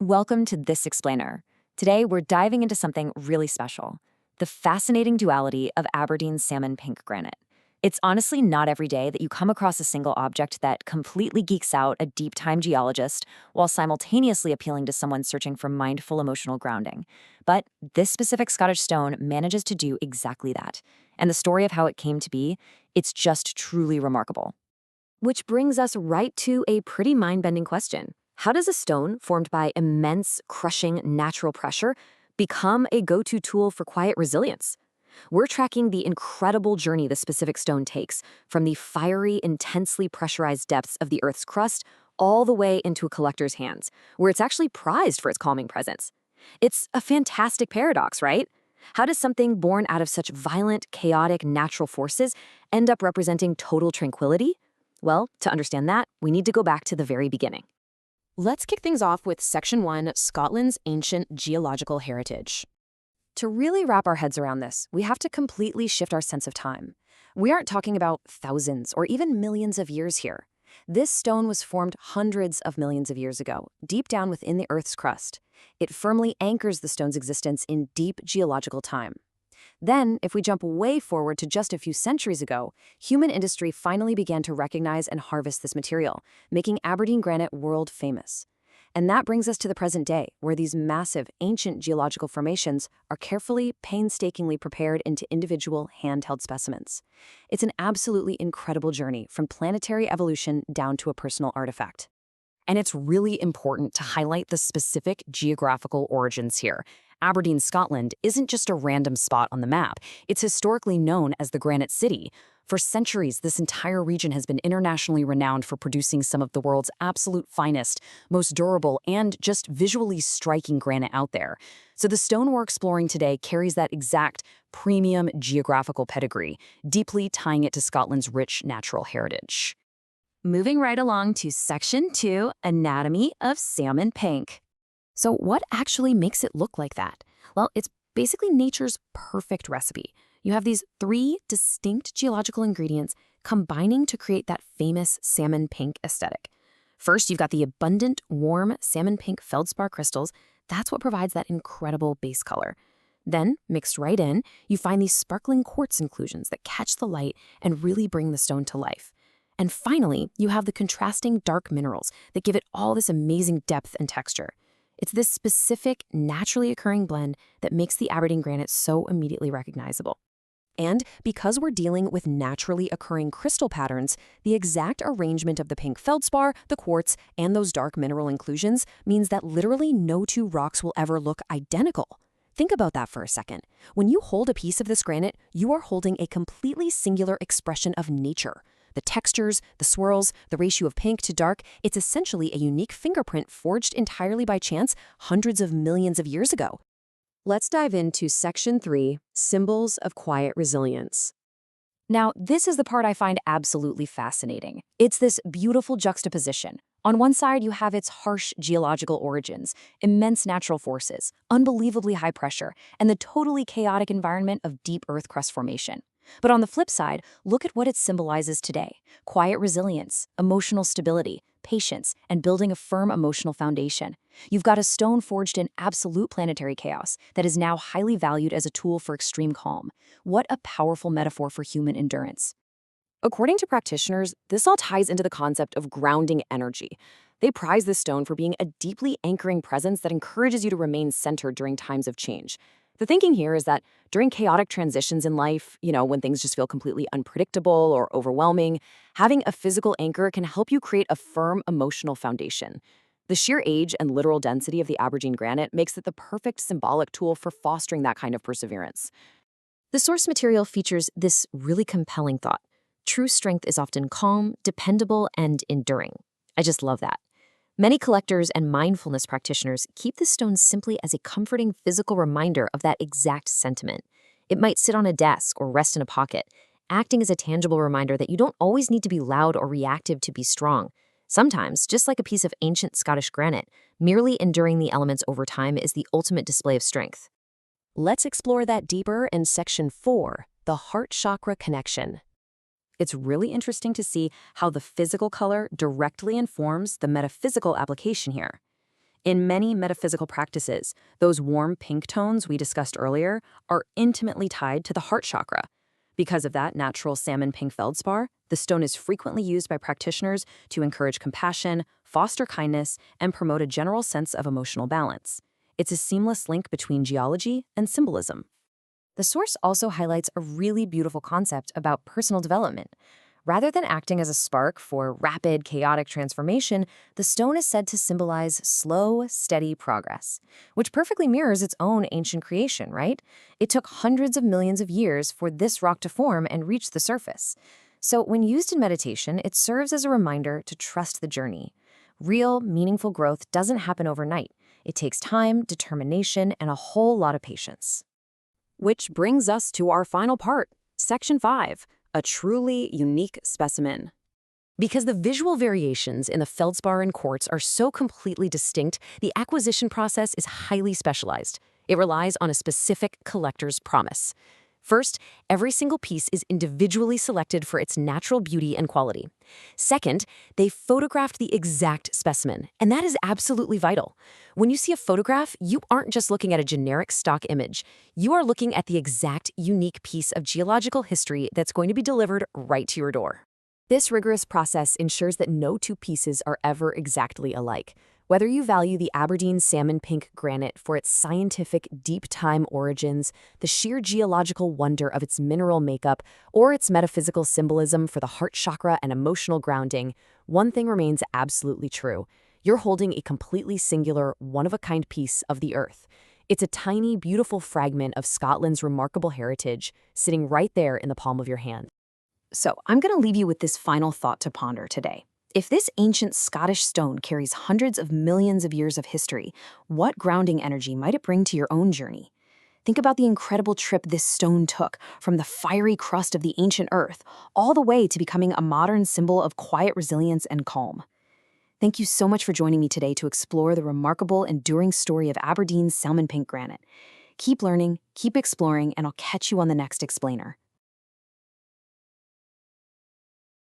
Welcome to This Explainer. Today, we're diving into something really special, the fascinating duality of Aberdeen's Salmon Pink Granite. It's honestly not every day that you come across a single object that completely geeks out a deep-time geologist while simultaneously appealing to someone searching for mindful emotional grounding. But this specific Scottish stone manages to do exactly that. And the story of how it came to be, it's just truly remarkable. Which brings us right to a pretty mind-bending question. How does a stone formed by immense, crushing natural pressure become a go-to tool for quiet resilience? We're tracking the incredible journey the specific stone takes, from the fiery, intensely pressurized depths of the Earth's crust all the way into a collector's hands, where it's actually prized for its calming presence. It's a fantastic paradox, right? How does something born out of such violent, chaotic natural forces end up representing total tranquility? Well, to understand that, we need to go back to the very beginning. Let's kick things off with Section 1, Scotland's Ancient Geological Heritage. To really wrap our heads around this, we have to completely shift our sense of time. We aren't talking about thousands or even millions of years here. This stone was formed hundreds of millions of years ago, deep down within the Earth's crust. It firmly anchors the stone's existence in deep geological time. Then, if we jump way forward to just a few centuries ago, human industry finally began to recognize and harvest this material, making Aberdeen granite world famous. And that brings us to the present day, where these massive, ancient geological formations are carefully, painstakingly prepared into individual, handheld specimens. It's an absolutely incredible journey from planetary evolution down to a personal artifact. And it's really important to highlight the specific geographical origins here. Aberdeen, Scotland isn't just a random spot on the map. It's historically known as the Granite City. For centuries, this entire region has been internationally renowned for producing some of the world's absolute finest, most durable, and just visually striking granite out there. So the stone we're exploring today carries that exact premium geographical pedigree, deeply tying it to Scotland's rich natural heritage. Moving right along to Section 2, Anatomy of Salmon Pink. So what actually makes it look like that? Well, it's basically nature's perfect recipe. You have these three distinct geological ingredients combining to create that famous salmon pink aesthetic. First, you've got the abundant, warm salmon pink feldspar crystals. That's what provides that incredible base color. Then, mixed right in, you find these sparkling quartz inclusions that catch the light and really bring the stone to life. And finally, you have the contrasting dark minerals that give it all this amazing depth and texture. It's this specific, naturally occurring blend that makes the Aberdeen granite so immediately recognizable. And because we're dealing with naturally occurring crystal patterns, the exact arrangement of the pink feldspar, the quartz, and those dark mineral inclusions means that literally no two rocks will ever look identical. Think about that for a second. When you hold a piece of this granite, you are holding a completely singular expression of nature. The textures, the swirls, the ratio of pink to dark, it's essentially a unique fingerprint forged entirely by chance hundreds of millions of years ago. Let's dive into Section 3, Symbols of Quiet Resilience. Now, this is the part I find absolutely fascinating. It's this beautiful juxtaposition. On one side, you have its harsh geological origins, immense natural forces, unbelievably high pressure, and the totally chaotic environment of deep Earth crust formation. But on the flip side, look at what it symbolizes today: quiet resilience, emotional stability, patience, and building a firm emotional foundation. You've got a stone forged in absolute planetary chaos that is now highly valued as a tool for extreme calm. What a powerful metaphor for human endurance. According to practitioners, this all ties into the concept of grounding energy. They prize this stone for being a deeply anchoring presence that encourages you to remain centered during times of change. The thinking here is that during chaotic transitions in life, when things just feel completely unpredictable or overwhelming, having a physical anchor can help you create a firm emotional foundation. The sheer age and literal density of the Aberdeen granite makes it the perfect symbolic tool for fostering that kind of perseverance. The source material features this really compelling thought. True strength is often calm, dependable, and enduring. I just love that. Many collectors and mindfulness practitioners keep this stone simply as a comforting physical reminder of that exact sentiment. It might sit on a desk or rest in a pocket, acting as a tangible reminder that you don't always need to be loud or reactive to be strong. Sometimes, just like a piece of ancient Scottish granite, merely enduring the elements over time is the ultimate display of strength. Let's explore that deeper in Section 4, the Heart Chakra connection. It's really interesting to see how the physical color directly informs the metaphysical application here. In many metaphysical practices, those warm pink tones we discussed earlier are intimately tied to the heart chakra. Because of that natural salmon pink feldspar, the stone is frequently used by practitioners to encourage compassion, foster kindness, and promote a general sense of emotional balance. It's a seamless link between geology and symbolism. The source also highlights a really beautiful concept about personal development. Rather than acting as a spark for rapid, chaotic transformation, the stone is said to symbolize slow, steady progress, which perfectly mirrors its own ancient creation, right? It took hundreds of millions of years for this rock to form and reach the surface. So when used in meditation, it serves as a reminder to trust the journey. Real, meaningful growth doesn't happen overnight. It takes time, determination, and a whole lot of patience. Which brings us to our final part, Section 5. A truly unique specimen. Because the visual variations in the feldspar and quartz are so completely distinct, the acquisition process is highly specialized. It relies on a specific collector's promise. First, every single piece is individually selected for its natural beauty and quality. Second, they photographed the exact specimen, and that is absolutely vital. When you see a photograph, you aren't just looking at a generic stock image. You are looking at the exact unique piece of geological history that's going to be delivered right to your door. This rigorous process ensures that no two pieces are ever exactly alike. Whether you value the Aberdeen Salmon Pink Granite for its scientific, deep-time origins, the sheer geological wonder of its mineral makeup, or its metaphysical symbolism for the heart chakra and emotional grounding, one thing remains absolutely true. You're holding a completely singular, one-of-a-kind piece of the earth. It's a tiny, beautiful fragment of Scotland's remarkable heritage, sitting right there in the palm of your hand. So, I'm going to leave you with this final thought to ponder today. If this ancient Scottish stone carries hundreds of millions of years of history, what grounding energy might it bring to your own journey? Think about the incredible trip this stone took from the fiery crust of the ancient earth all the way to becoming a modern symbol of quiet resilience and calm. Thank you so much for joining me today to explore the remarkable, enduring story of Aberdeen's Salmon Pink Granite. Keep learning, keep exploring, and I'll catch you on the next explainer.